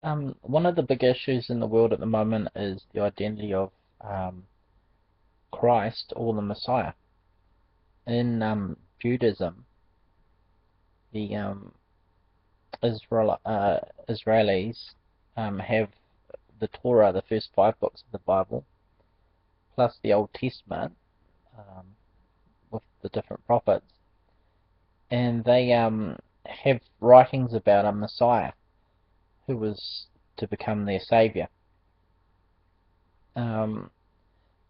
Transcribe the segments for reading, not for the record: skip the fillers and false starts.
One of the big issues in the world at the moment is the identity of um, Christ or the Messiah. In Judaism, the Israelis have the Torah, the first five books of the Bible, plus the Old Testament um, with the different prophets, and they have writings about a Messiah who was to become their savior. Um,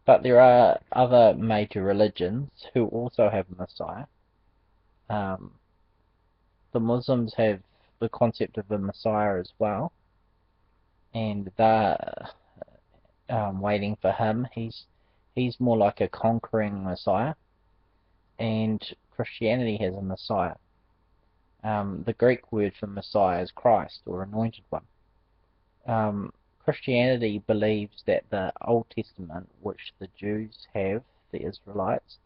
But there are other major religions who also have a Messiah. Um, the Muslims have the concept of a Messiah as well, and they're waiting for him. He's more like a conquering Messiah, and Christianity has a Messiah. The Greek word for Messiah is Christ or Anointed One. Um, Christianity believes that the Old Testament, which the Jews have, the Israelites,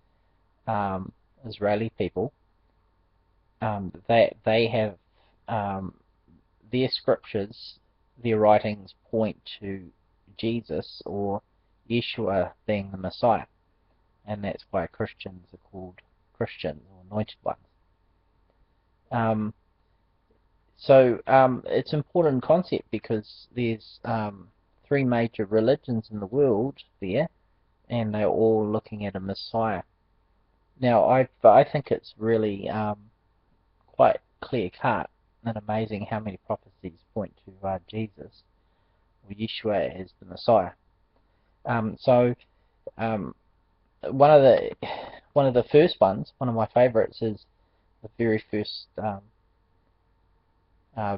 um, Israeli people, they have um, their scriptures, their writings point to Jesus or Yeshua being the Messiah, and that's why Christians are called Christians or anointed ones. Um, it's an important concept because there's three major religions in the world there, and they're all looking at a Messiah. Now, I think it's really quite clear cut and amazing how many prophecies point to Jesus or Yeshua as the Messiah. So um, one of the first ones, one of my favorites, is the very first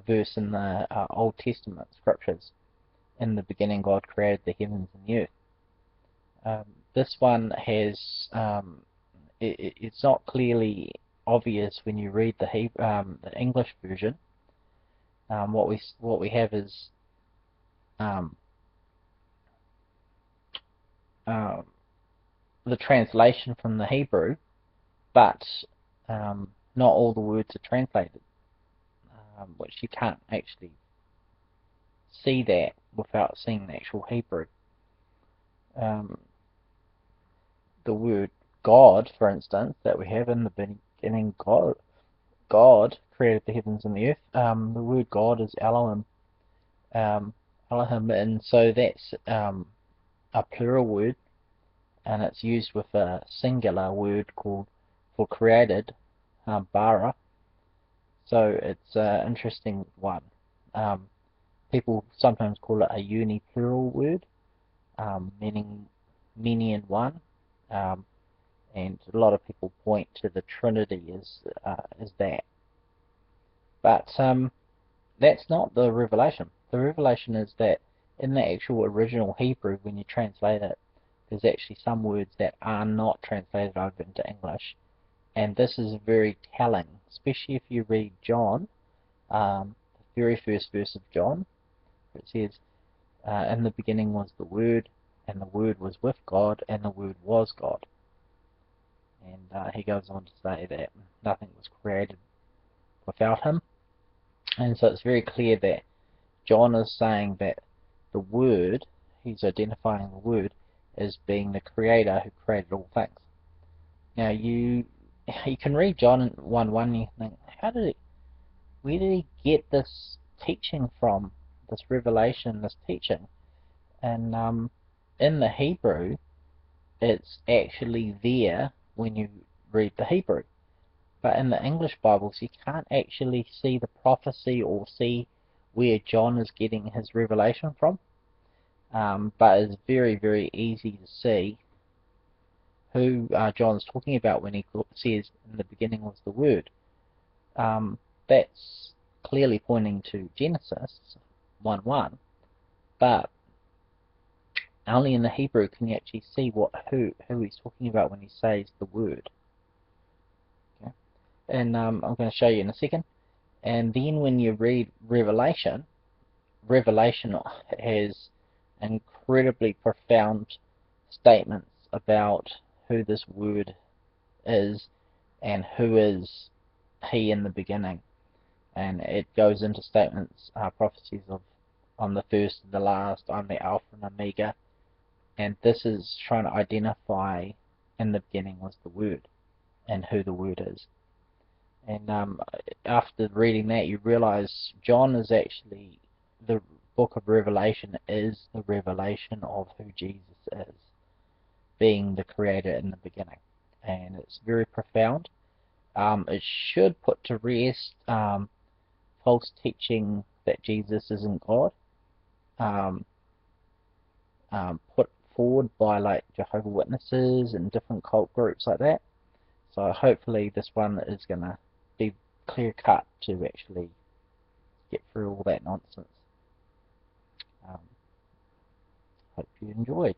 verse in the Old Testament scriptures. In the beginning, God created the heavens and the earth. This one has it's not clearly obvious when you read the English version. What we have is um, uh, the translation from the Hebrew, but not all the words are translated, which you can't actually see that without seeing the actual Hebrew. Um, the word God, for instance, that we have in the beginning, God created the heavens and the earth. The word God is Elohim, Elohim, and so that's a plural word, and it's used with a singular word called for created, bara. So it's an interesting one. Um, People sometimes call it a uniplural word, meaning many in one, um, and a lot of people point to the Trinity as that. But that's not the revelation. The revelation is that in the actual original Hebrew, when you translate it, there's actually some words that are not translated over into English, and this is very telling, especially if you read John, the very first verse of John. It says, "In the beginning was the Word, and the Word was with God, and the Word was God." And he goes on to say that nothing was created without him. And so it's very clear that John is saying that the Word, he's identifying the Word as being the Creator who created all things. Now you can read John 1:1 and you think, where did he get this teaching from? This revelation, this teaching? And in the Hebrew, it's actually there when you read the Hebrew. But in the English Bibles, you can't actually see the prophecy or see where John is getting his revelation from. But it's very, very easy to see who John's talking about when he says, "In the beginning was the Word." That's clearly pointing to Genesis 1:1, but only in the Hebrew can you actually see who he's talking about when he says the Word. Okay? And I'm going to show you in a second. And then when you read Revelation, Revelation has incredibly profound statements about who this Word is and who is He in the beginning. And it goes into statements, prophecies of I'm the first and the last, I'm the Alpha and Omega, and this is trying to identify in the beginning was the Word, and who the Word is. And after reading that, you realize John is actually, the book of Revelation is the revelation of who Jesus is, being the creator in the beginning. And it's very profound. It should put to rest false teaching that Jesus isn't God, um, put forward by like Jehovah Witnesses and different cult groups like that. So hopefully this one is going to be clear cut to actually get through all that nonsense. Hope you enjoyed.